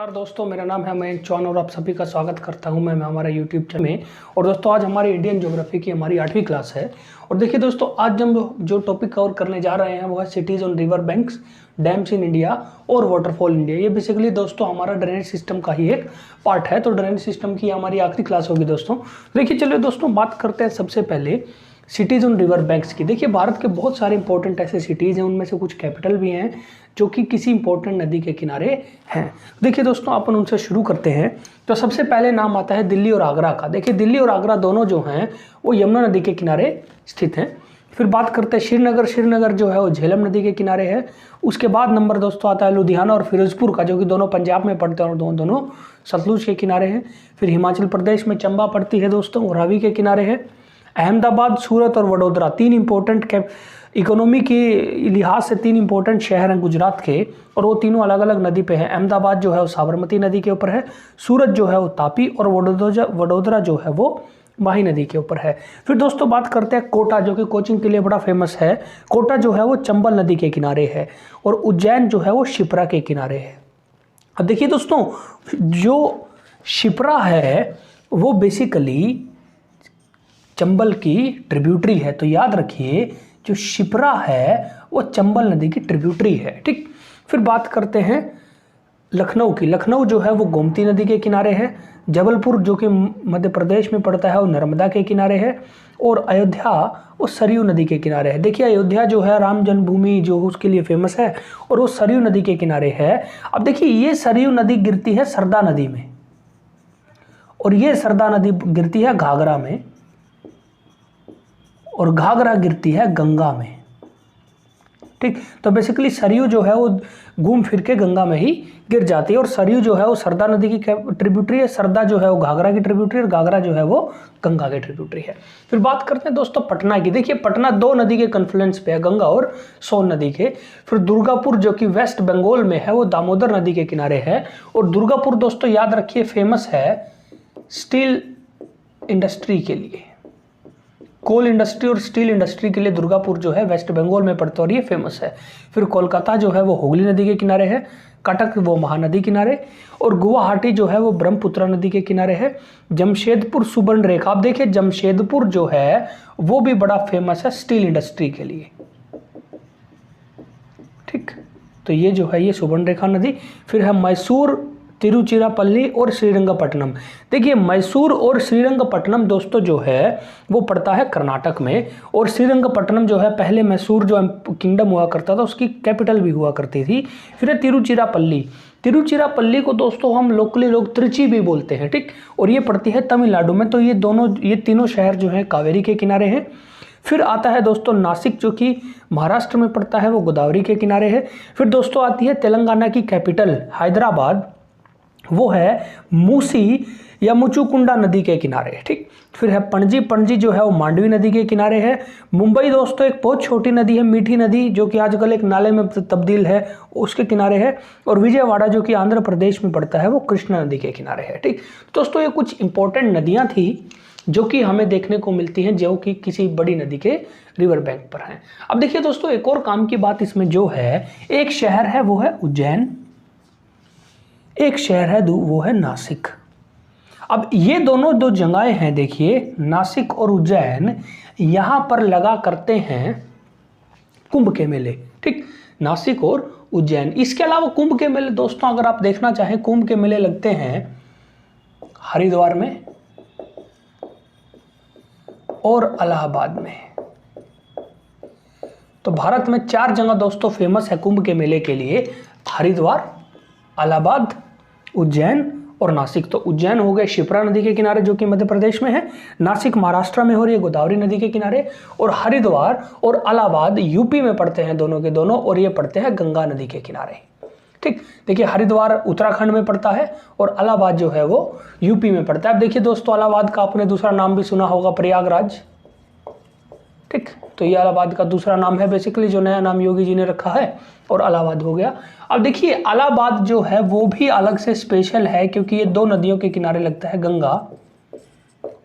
नमस्कार दोस्तों, मेरा नाम है मयंक चौहान और आप सभी का स्वागत करता हूं मैं हमारा यूट्यूब चैनल में। और दोस्तों आज हमारी इंडियन ज्योग्राफी की हमारी 8वीं क्लास है। और देखिए दोस्तों, आज हम जो टॉपिक कवर करने जा रहे हैं वो है CTs on river banks, dams in India और वाटरफॉल इंडिया। ये बेसिकली दोस्तों हमारा ड्रेनेज सिस्टम का ही एक पार्ट है। तो ड्रेनेज सिस्टम की हमारी आखिरी क्लास होगी दोस्तों। देखिए चलिए दोस्तों, बात करते हैं सबसे पहले सिटीज़ ऑन रिवर बैंक्स की। देखिए भारत के बहुत सारे इंपॉर्टेंट ऐसे सिटीज़ हैं, उनमें से कुछ कैपिटल भी हैं जो कि किसी इंपॉर्टेंट नदी के किनारे हैं। देखिए दोस्तों, अपन उनसे शुरू करते हैं। तो सबसे पहले नाम आता है दिल्ली और आगरा का। देखिए दिल्ली और आगरा दोनों जो हैं वो यमुना नदी के किनारे स्थित हैं। फिर बात करते हैं श्रीनगर। श्रीनगर जो है वो झेलम नदी के किनारे है। उसके बाद नंबर दोस्तों आता है लुधियाना और फिरोजपुर का, जो कि दोनों पंजाब में पड़ते हैं और दोनों सतलुज के किनारे हैं। फिर हिमाचल प्रदेश में चंबा पड़ती है दोस्तों, और रावी के किनारे है। अहमदाबाद, सूरत और वडोदरा तीन इंपॉर्टेंट इकोनॉमी के लिहाज से तीन इंपॉर्टेंट शहर हैं गुजरात के, और वो तीनों अलग अलग नदी पे हैं। अहमदाबाद जो है वो साबरमती नदी के ऊपर है, सूरत जो है वो तापी, और वडोदरा जो है वो माही नदी के ऊपर है। फिर दोस्तों बात करते हैं कोटा, जो कि कोचिंग के लिए बड़ा फेमस है। कोटा जो है वो चंबल नदी के किनारे है, और उज्जैन जो है वो शिप्रा के किनारे है। अब देखिए दोस्तों, जो शिप्रा है वो बेसिकली चंबल की ट्रिब्यूटरी है। तो याद रखिए, जो शिप्रा है वो चंबल नदी की ट्रिब्यूटरी है। ठीक। फिर बात करते हैं लखनऊ की। लखनऊ जो है वो गोमती नदी के किनारे है। जबलपुर जो कि मध्य प्रदेश में पड़ता है वो नर्मदा के किनारे है। और अयोध्या वो सरयू नदी के किनारे है। देखिए अयोध्या जो है राम जन्मभूमि जो उसके लिए फेमस है, और वो सरयू नदी के किनारे है। अब देखिए ये सरयू नदी गिरती है सरदा नदी में, और ये सरदा नदी गिरती है घाघरा में, और घाघरा गिरती है गंगा में। ठीक। तो बेसिकली सरयू जो है वो घूम फिर के गंगा में ही गिर जाती है, और सरयू जो है वो सरदा नदी की ट्रिब्यूटरी है। सरदा जो है वो घाघरा की ट्रिब्यूटरी, और घाघरा जो है वो गंगा की ट्रिब्यूटरी है। फिर बात करते हैं दोस्तों पटना की। देखिए पटना दो नदी के कन्फ्लुएंस पे है, गंगा और सोन नदी के। फिर दुर्गापुर जो कि वेस्ट बंगाल में है वो दामोदर नदी के किनारे है। और दुर्गापुर दोस्तों याद रखिए फेमस है स्टील इंडस्ट्री के लिए, कोल इंडस्ट्री और स्टील इंडस्ट्री के लिए दुर्गापुर जो है वेस्ट बंगाल में पड़ता है, और ये फेमस है। फिर कोलकाता जो है वो हुगली नदी के किनारे है। कटक वो महानदी किनारे, और गुवाहाटी जो है वो ब्रह्मपुत्र नदी के किनारे है। जमशेदपुर सुवर्ण रेखा। अब देखिए जमशेदपुर जो है वो भी बड़ा फेमस है स्टील इंडस्ट्री के लिए। ठीक। तो ये जो है ये सुवर्ण रेखा नदी। फिर है मैसूर, तिरुचिरापल्ली और श्रीरंगपट्टनम। देखिए मैसूर और श्रीरंगपट्टनम दोस्तों जो है वो पड़ता है कर्नाटक में, और श्रीरंगपट्टनम जो है पहले मैसूर जो किंगडम हुआ करता था उसकी कैपिटल भी हुआ करती थी। फिर है तिरुचिरापल्ली। तिरुचिरापल्ली को दोस्तों हम लोकली लोग त्रिची भी बोलते हैं। ठीक। और ये पड़ती है तमिलनाडु में। तो ये तीनों शहर जो हैं कावेरी के किनारे हैं। फिर आता है दोस्तों नासिक, जो कि महाराष्ट्र में पड़ता है, वो गोदावरी के किनारे है। फिर दोस्तों आती है तेलंगाना की कैपिटल हैदराबाद, वो है मूसी या मुचुकुंडा नदी के किनारे। ठीक। फिर है पणजी। पणजी जो है वो मांडवी नदी के किनारे है। मुंबई दोस्तों एक बहुत छोटी नदी है, मीठी नदी, जो कि आजकल एक नाले में तब्दील है, उसके किनारे है। और विजयवाड़ा जो कि आंध्र प्रदेश में पड़ता है वो कृष्णा नदी के किनारे है। ठीक। दोस्तों ये कुछ इंपॉर्टेंट नदियां थी जो कि हमें देखने को मिलती हैं, जो कि किसी बड़ी नदी के रिवर बैंक पर हैं। अब देखिए दोस्तों, एक और काम की बात इसमें जो है, एक शहर है वो है उज्जैन, एक शहर है वो है नासिक। अब ये दोनों दो जगहें हैं, देखिए नासिक और उज्जैन, यहां पर लगा करते हैं कुंभ के मेले। ठीक। नासिक और उज्जैन। इसके अलावा कुंभ के मेले दोस्तों अगर आप देखना चाहें, कुंभ के मेले लगते हैं हरिद्वार में और इलाहाबाद में। तो भारत में 4 जगह दोस्तों फेमस है कुंभ के मेले के लिए, हरिद्वार, इलाहाबाद, उज्जैन और नासिक। तो उज्जैन हो गए शिप्रा नदी के किनारे जो कि मध्य प्रदेश में है, नासिक महाराष्ट्र में हो रही है गोदावरी नदी के किनारे, और हरिद्वार और इलाहाबाद यूपी में पड़ते हैं दोनों के दोनों, और ये पड़ते हैं गंगा नदी के किनारे। ठीक। देखिए हरिद्वार उत्तराखंड में पड़ता है, और इलाहाबाद जो है वो यूपी में पड़ता है। अब देखिए दोस्तों, इलाहाबाद का आपने दूसरा नाम भी सुना होगा, प्रयागराज। ठीक। तो ये इलाहाबाद का दूसरा नाम है बेसिकली, जो नया नाम योगी जी ने रखा है, और इलाहाबाद हो गया। अब देखिए इलाहाबाद जो है वो भी अलग से स्पेशल है, क्योंकि ये दो नदियों के किनारे लगता है, गंगा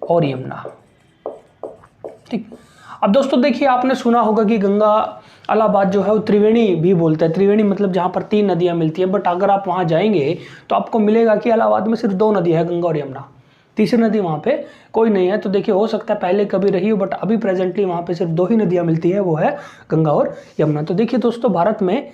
और यमुना। ठीक। अब दोस्तों देखिए, आपने सुना होगा कि गंगा इलाहाबाद जो है वो त्रिवेणी भी बोलते हैं, त्रिवेणी मतलब जहाँ पर 3 नदियाँ मिलती हैं, बट अगर आप वहाँ जाएंगे तो आपको मिलेगा कि इलाहाबाद में सिर्फ 2 नदियाँ हैं, गंगा और यमुना, तीसरी नदी वहाँ पे कोई नहीं है। तो देखिए हो सकता है पहले कभी रही हो, बट अभी प्रेजेंटली वहाँ पे सिर्फ 2 ही नदियाँ मिलती है, वो है गंगा और यमुना। तो देखिए दोस्तों भारत में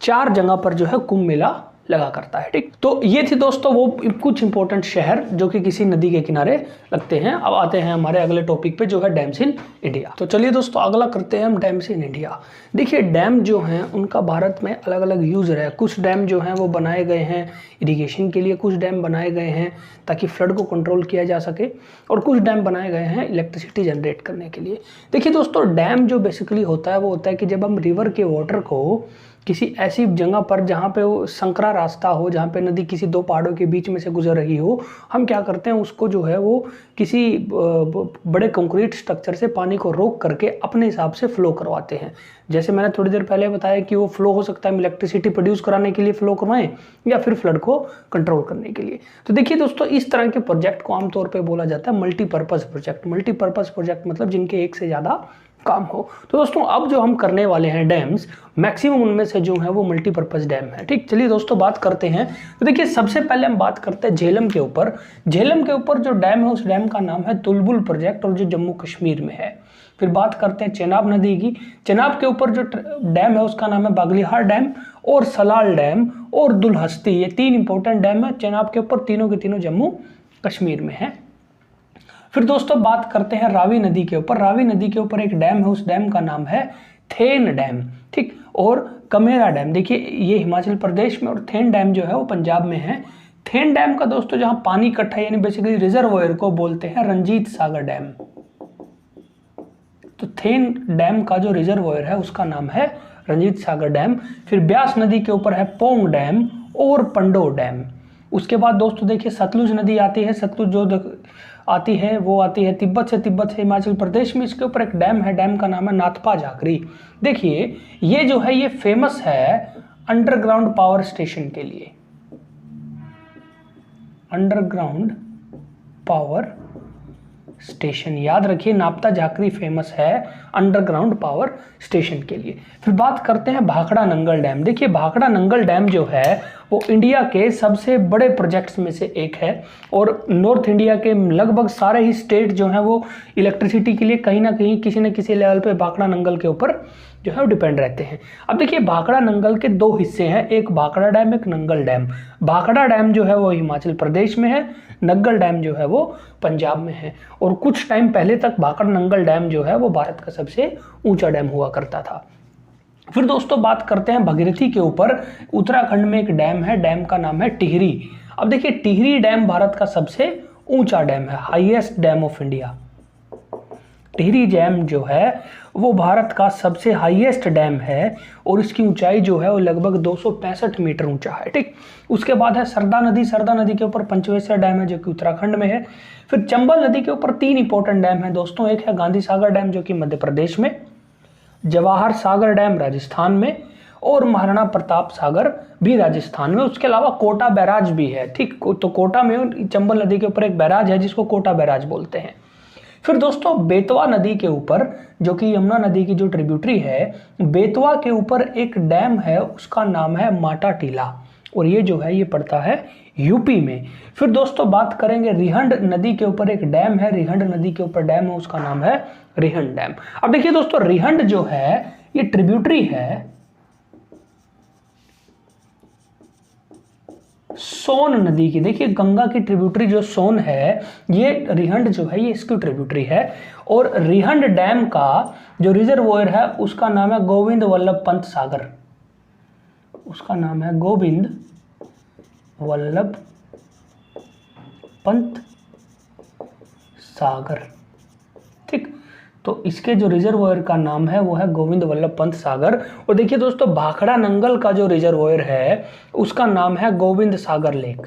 4 जगह पर जो है कुंभ मेला लगा करता है, ठीक। तो ये थी दोस्तों वो कुछ इंपॉर्टेंट शहर जो कि किसी नदी के किनारे लगते हैं। अब आते हैं हमारे अगले टॉपिक पे जो है डैम्स इन इंडिया। तो चलिए दोस्तों अगला करते हैं हम डैम्स इन इंडिया। देखिए डैम जो हैं उनका भारत में अलग अलग यूज़ है। कुछ डैम जो हैं वो बनाए गए हैं इरिगेशन के लिए, कुछ डैम बनाए गए हैं ताकि फ्लड को कंट्रोल किया जा सके, और कुछ डैम बनाए गए हैं इलेक्ट्रिसिटी जनरेट करने के लिए। देखिए दोस्तों डैम जो बेसिकली होता है वो होता है कि जब हम रिवर के वाटर को किसी ऐसी जगह पर जहाँ पे वो संकरा रास्ता हो, जहाँ पे नदी किसी 2 पहाड़ों के बीच में से गुजर रही हो, हम क्या करते हैं उसको जो है वो किसी बड़े कंक्रीट स्ट्रक्चर से पानी को रोक करके अपने हिसाब से फ्लो करवाते हैं। जैसे मैंने थोड़ी देर पहले बताया कि वो फ्लो हो सकता है हम इलेक्ट्रिसिटी प्रोड्यूस कराने के लिए फ्लो करवाएं या फिर फ्लड को कंट्रोल करने के लिए। तो देखिए दोस्तों इस तरह के प्रोजेक्ट को आमतौर पर बोला जाता है मल्टीपर्पज़ प्रोजेक्ट। मल्टीपर्पज़ प्रोजेक्ट मतलब जिनके एक से ज़्यादा काम हो। तो दोस्तों अब जो हम करने वाले हैं डैम्स, मैक्सिमम उनमें से जो है वो मल्टीपर्पज़ डैम है, ठीक। चलिए दोस्तों बात करते हैं। तो देखिए सबसे पहले हम बात करते हैं झेलम के ऊपर। झेलम के ऊपर जो डैम है उस डैम का नाम है तुलबुल प्रोजेक्ट, और जो जम्मू कश्मीर में है। फिर बात करते हैं चेनाब नदी की। चेनाब के ऊपर जो डैम है उसका नाम है बागलिहार डैम और सलाल डैम और दुलहस्ती। ये 3 इंपॉर्टेंट डैम है चेनाब के ऊपर, तीनों के तीनों जम्मू कश्मीर में है। फिर दोस्तों बात करते हैं रावी नदी के ऊपर। रावी नदी के ऊपर एक डैम है, उस डैम का नाम है थेन डैम, ठीक। और कमेरा डैम देखिए ये हिमाचल प्रदेश में, और थेन डैम जो है वो पंजाब में है। थेन डैम का दोस्तों जहां पानी इकट्ठा यानी बेसिकली रिजर्वोयर को बोलते हैं रंजीत सागर डैम। तो थेन डैम का जो रिजर्वोयर है उसका नाम है रंजीत सागर डैम। फिर ब्यास नदी के ऊपर है पोंग डैम और पंडो डैम। उसके बाद दोस्तों देखिए सतलुज नदी आती है। सतलुज जो आती है वो आती है तिब्बत से हिमाचल प्रदेश में। इसके ऊपर एक डैम है, डैम का नाम है नाथपा झाकरी। देखिए ये जो है ये फेमस है अंडरग्राउंड पावर स्टेशन के लिए। अंडरग्राउंड पावर स्टेशन, याद रखिए नापता झाकरी फेमस है अंडरग्राउंड पावर स्टेशन के लिए। फिर बात करते हैं भाखड़ा नंगल डैम। देखिए भाखड़ा नंगल डैम जो है वो इंडिया के सबसे बड़े प्रोजेक्ट्स में से एक है, और नॉर्थ इंडिया के लगभग सारे ही स्टेट जो हैं वो इलेक्ट्रिसिटी के लिए कहीं ना कहीं किसी न किसी लेवल पे भाखड़ा नंगल के ऊपर जो है वो डिपेंड रहते हैं। अब देखिए भाखड़ा नंगल के 2 हिस्से हैं, एक भाखड़ा डैम एक नंगल डैम। भाखड़ा डैम जो है वो हिमाचल प्रदेश में है, नंगल डैम जो है वो पंजाब में है। और कुछ टाइम पहले तक भाखड़ा नंगल डैम जो है वो भारत का सबसे ऊंचा डैम हुआ करता था। फिर दोस्तों बात करते हैं भगीरथी के ऊपर। उत्तराखंड में एक डैम है, डैम का नाम है टिहरी। अब देखिए टिहरी डैम भारत का सबसे ऊंचा डैम है, highest dam of India. Tehri dam जो है वो भारत का सबसे हाईएस्ट डैम है, और इसकी ऊंचाई जो है वो लगभग 265 मीटर ऊंचा है, ठीक। उसके बाद है सरदा नदी। सरदा नदी के ऊपर पंचवेश्वर डैम है जो कि उत्तराखंड में है। फिर चंबल नदी के ऊपर 3 इंपॉर्टेंट डैम है दोस्तों, एक है गांधी सागर डैम जो कि मध्य प्रदेश में, जवाहर सागर डैम राजस्थान में, और महाराणा प्रताप सागर भी राजस्थान में। उसके अलावा कोटा बैराज भी है, ठीक। तो कोटा में चंबल नदी के ऊपर एक बैराज है जिसको कोटा बैराज बोलते हैं। फिर दोस्तों बेतवा नदी के ऊपर जो कि यमुना नदी की जो ट्रिब्यूटरी है, बेतवा के ऊपर एक डैम है उसका नाम है माटा टीला, और ये जो है ये पड़ता है यूपी में। फिर दोस्तों बात करेंगे रिहंड नदी के ऊपर एक डैम है, रिहंड नदी के ऊपर डैम है उसका नाम है रिहंड डैम। अब देखिए दोस्तों रिहंड जो है ये ट्रिब्यूटरी है सोन नदी की। देखिए गंगा की ट्रिब्यूटरी जो सोन है, ये रिहंड जो है ये इसकी ट्रिब्यूटरी है। और रिहंड डैम का जो रिजर्वोयर है उसका नाम है गोविंद वल्लभ पंत सागर। उसका नाम है गोविंद वल्लभ पंत सागर, ठीक। तो इसके जो रिजर्वोयर का नाम है वो है गोविंद वल्लभ पंत सागर। और देखिए दोस्तों भाखड़ा नंगल का जो रिजर्वोयर है उसका नाम है गोविंद सागर लेक।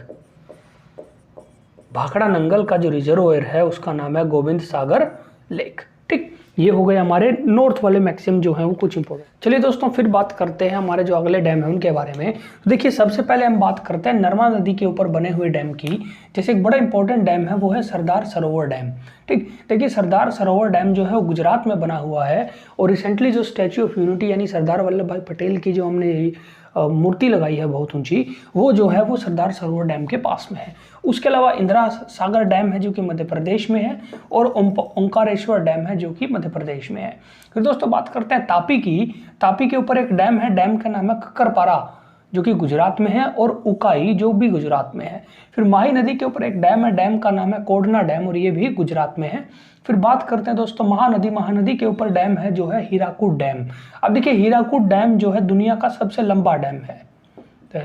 भाखड़ा नंगल का जो रिजर्वोयर है उसका नाम है गोविंद सागर लेक, ठीक। ये हो गए हमारे नॉर्थ वाले मैक्सिमम जो हैं वो कुछ इंपॉर्टेंट। चलिए दोस्तों फिर बात करते हैं हमारे जो अगले डैम है उनके बारे में। देखिए सबसे पहले हम बात करते हैं नर्मदा नदी के ऊपर बने हुए डैम की। जैसे एक बड़ा इंपॉर्टेंट डैम है वो है सरदार सरोवर डैम। ठीक, देखिए सरदार सरोवर डैम जो है वो गुजरात में बना हुआ है और रिसेंटली जो स्टैच्यू ऑफ यूनिटी यानी सरदार वल्लभ भाई पटेल की जो हमने मूर्ति लगाई है बहुत ऊंची, वो जो है वो सरदार सरोवर डैम के पास में है। उसके अलावा इंदिरा सागर डैम है जो कि मध्य प्रदेश में है और ओंकारेश्वर डैम है जो कि मध्य प्रदेश में है। फिर दोस्तों बात करते हैं तापी की। तापी के ऊपर एक डैम है, डैम का नाम है कक्करपारा जो कि गुजरात में है और उकाई जो भी गुजरात में है। फिर माही नदी के ऊपर एक डैम है, डैम का नाम है कोडना डैम और ये भी गुजरात में है। फिर बात करते हैं दोस्तों महानदी। महानदी के ऊपर डैम है जो है हीराकुड डैम। अब देखिए हीराकुड डैम जो है दुनिया का सबसे लंबा डैम है,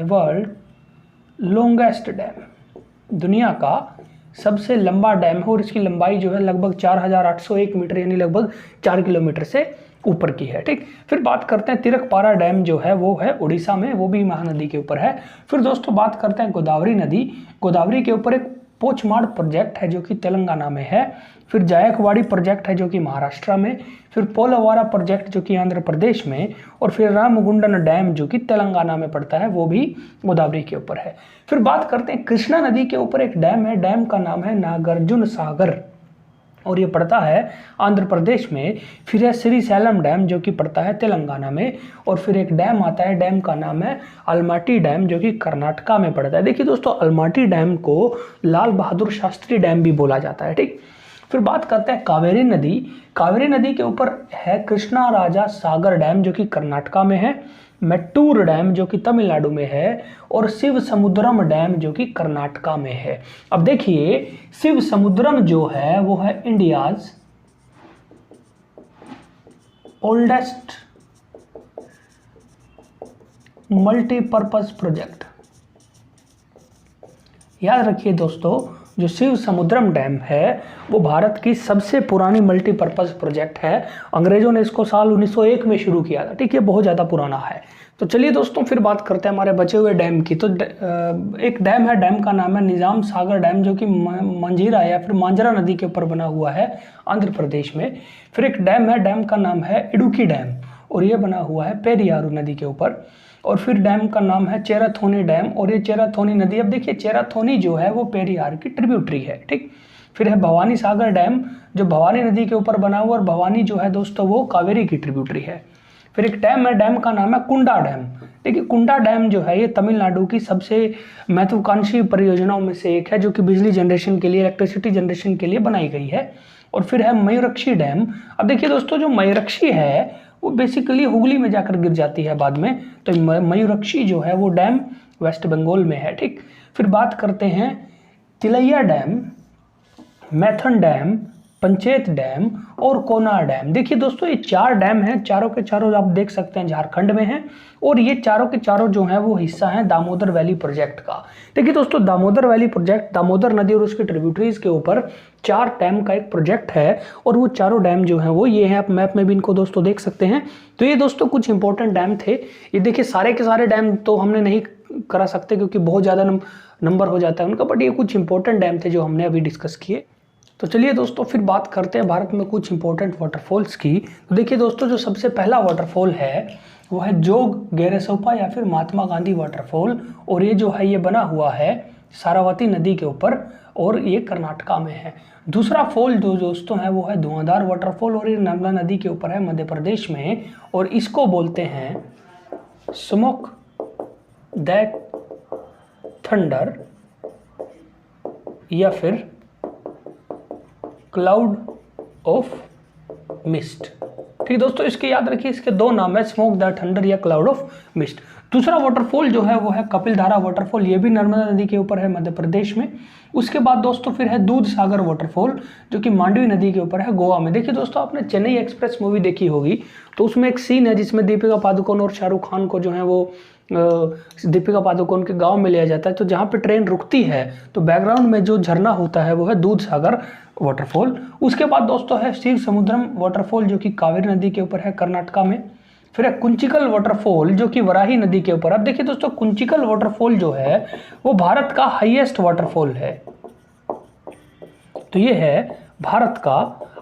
वर्ल्ड लॉन्गेस्ट डैम, दुनिया का सबसे लंबा डैम है और इसकी लंबाई जो है लगभग 4801 मीटर यानी लगभग 4 किलोमीटर से ऊपर की है। ठीक, फिर बात करते हैं तिरकपारा डैम जो है वो है उड़ीसा में, वो भी महानदी के ऊपर है। फिर दोस्तों बात करते हैं गोदावरी नदी। गोदावरी के ऊपर एक पोचमाड़ प्रोजेक्ट है जो कि तेलंगाना में है। फिर जायकवाड़ी प्रोजेक्ट है जो कि महाराष्ट्र में। फिर पोलवारा प्रोजेक्ट जो कि आंध्र प्रदेश में और फिर रामगुंडम डैम जो कि तेलंगाना में पड़ता है, वो भी गोदावरी के ऊपर है। फिर बात करते हैं कृष्णा नदी के ऊपर एक डैम है, डैम का नाम है नागार्जुन सागर और ये पड़ता है आंध्र प्रदेश में। फिर है श्रीशैलम डैम जो कि पड़ता है तेलंगाना में और फिर एक डैम आता है, डैम का नाम है अलमाटी डैम जो कि कर्नाटका में पड़ता है। देखिए दोस्तों अलमाटी डैम को लाल बहादुर शास्त्री डैम भी बोला जाता है। ठीक, फिर बात करते हैं कावेरी नदी। कावेरी नदी के ऊपर है कृष्णा राजा सागर डैम जो कि कर्नाटका में है, मेट्टूर डैम जो कि तमिलनाडु में है और शिव समुद्रम डैम जो कि कर्नाटका में है। अब देखिए शिव समुद्रम जो है वो है इंडियाज ओल्डेस्ट मल्टीपर्पज प्रोजेक्ट। याद रखिए दोस्तों जो शिव समुद्रम डैम है वो भारत की सबसे पुरानी मल्टीपर्पज प्रोजेक्ट है। अंग्रेजों ने इसको साल 1901 में शुरू किया था। ठीक है, बहुत ज़्यादा पुराना है। तो चलिए दोस्तों फिर बात करते हैं हमारे बचे हुए डैम की। तो एक डैम है, डैम का नाम है निजाम सागर डैम जो कि मंजीरा या फिर मांजरा नदी के ऊपर बना हुआ है आंध्र प्रदेश में। फिर एक डैम है, डैम का नाम है इडुक्की डैम और ये बना हुआ है पेरियारू नदी के ऊपर। और फिर डैम का नाम है चेराथोनी डैम और ये चेराथोनी नदी, अब देखिए चेराथोनी जो है वो पेरियार की ट्रिब्यूटरी है। ठीक, फिर है भवानी सागर डैम जो भवानी नदी के ऊपर बना हुआ और भवानी जो है दोस्तों वो कावेरी की ट्रिब्यूटरी है। फिर एक डैम है, डैम का नाम है कुंडा डैम। देखिए कुंडा डैम जो है ये तमिलनाडु की सबसे महत्वाकांक्षी परियोजनाओं में से एक है जो कि बिजली जनरेशन के लिए, इलेक्ट्रिसिटी जनरेशन के लिए बनाई गई है। और फिर है मयूरक्षी डैम। अब देखिए दोस्तों जो मयूरक्षी है वो बेसिकली हुगली में जाकर गिर जाती है बाद में, तो मयूरक्षी जो है वो डैम वेस्ट बंगाल में है। ठीक, फिर बात करते हैं Tilaiya dam, Maithon dam, Panchet dam और कोनार डैम। देखिए दोस्तों ये 4 डैम हैं, चारों के चारों आप देख सकते हैं झारखंड में हैं और ये चारों के चारों जो हैं वो हिस्सा हैं दामोदर वैली प्रोजेक्ट का। देखिए दोस्तों दामोदर वैली प्रोजेक्ट दामोदर नदी और उसकी ट्रिब्यूटरीज के ऊपर 4 डैम का एक प्रोजेक्ट है और वो चारों डैम जो हैं वो ये हैं, आप मैप में भी इनको दोस्तों देख सकते हैं। तो ये दोस्तों कुछ इंपॉर्टेंट डैम थे। ये देखिए सारे के सारे डैम तो हमने नहीं करा सकते क्योंकि बहुत ज़्यादा नंबर हो जाता है उनका, बट ये कुछ इंपॉर्टेंट डैम थे जो हमने अभी डिस्कस किए। तो चलिए दोस्तों फिर बात करते हैं भारत में कुछ इंपॉर्टेंट वाटरफॉल्स की। तो देखिए दोस्तों जो सबसे पहला वाटरफॉल है वो है जोग गेरेसोपा या फिर महात्मा गांधी वाटरफॉल और ये जो है ये बना हुआ है सारावती नदी के ऊपर और ये कर्नाटका में है। दूसरा फॉल जो दोस्तों है वो है धुआंधार वाटरफॉल और ये नर्मदा नदी के ऊपर है मध्य प्रदेश में और इसको बोलते हैं स्मोक दैट थंडर या फिर क्लाउड ऑफ मिस्ट। ठीक दोस्तों इसके याद रखिए, इसके 2 नाम है, स्मोक दैट थंडर या क्लाउड ऑफ मिस्ट। दूसरा वाटरफॉल जो है वो है कपिलधारा वाटरफॉल, ये भी नर्मदा नदी के ऊपर है मध्य प्रदेश में। उसके बाद दोस्तों फिर है दूध सागर वाटरफॉल जो कि मांडवी नदी के ऊपर है गोवा में। देखिए दोस्तों आपने चेन्नई एक्सप्रेस मूवी देखी होगी तो उसमें एक सीन है जिसमें दीपिका पादुकोण और शाहरुख खान को जो है वो दीपिका पादुकोण के गांव में लिया जाता है। तो जहाँ पे ट्रेन रुकती है तो बैकग्राउंड में जो झरना होता है वो है दूध सागर वाटरफॉल। उसके बाद दोस्तों है शिव समुद्रम वाटरफॉल जो कि कावेरी नदी के ऊपर है कर्नाटका में। फिर है कुंचिकल वाटरफॉल जो कि वराही नदी के ऊपर। अब देखिए दोस्तों कुंचिकल वाटरफॉल जो है वो भारत का हाईएस्ट वाटरफॉल है। तो ये है भारत का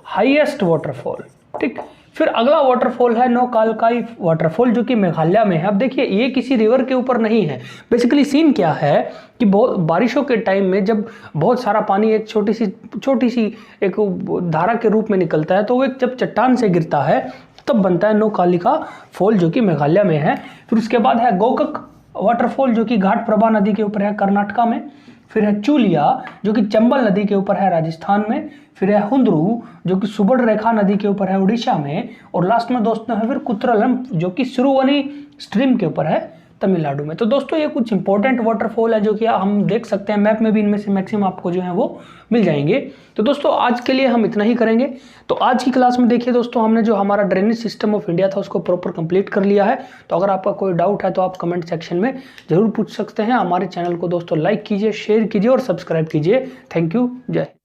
हाईएस्ट वाटरफॉल। ठीक। फिर अगला वाटरफॉल है नोकालकाई वाटरफॉल, जो कि मेघालय में है। अब देखिए ये किसी रिवर के ऊपर नहीं है। बेसिकली सीन क्या है कि बहुत बारिशों के टाइम में जब बहुत सारा पानी एक छोटी सी एक धारा के रूप में निकलता है, तो वो एक जब चट्टान से गिरता है तब बनता है नोकालिका फॉल, जो कि मेघालय में है। फिर उसके बाद है गोकक वाटरफॉल, जो कि घाट प्रभा नदी के ऊपर है कर्नाटका में। फिर है चूलिया, जो कि चंबल नदी के ऊपर है राजस्थान में। फिर है हुंद्रू, जो कि सुबर्णरेखा नदी के ऊपर है उड़ीसा में। और लास्ट में दोस्तों है फिर कुत्रलम, जो कि सिरुवनी स्ट्रीम के ऊपर है तमिलनाडु में। तो दोस्तों ये कुछ इंपॉर्टेंट वाटरफॉल है जो कि हम देख सकते हैं मैप में भी, इनमें से मैक्सिमम आपको जो है वो मिल जाएंगे। तो दोस्तों आज के लिए हम इतना ही करेंगे। तो आज की क्लास में देखिए दोस्तों, हमने जो हमारा ड्रेनेज सिस्टम ऑफ इंडिया था उसको प्रॉपर कंप्लीट कर लिया है। तो अगर आपका कोई डाउट है तो आप कमेंट सेक्शन में जरूर पूछ सकते हैं। हमारे चैनल को दोस्तों लाइक कीजिए, शेयर कीजिए और सब्सक्राइब कीजिए। थैंक यू, जय।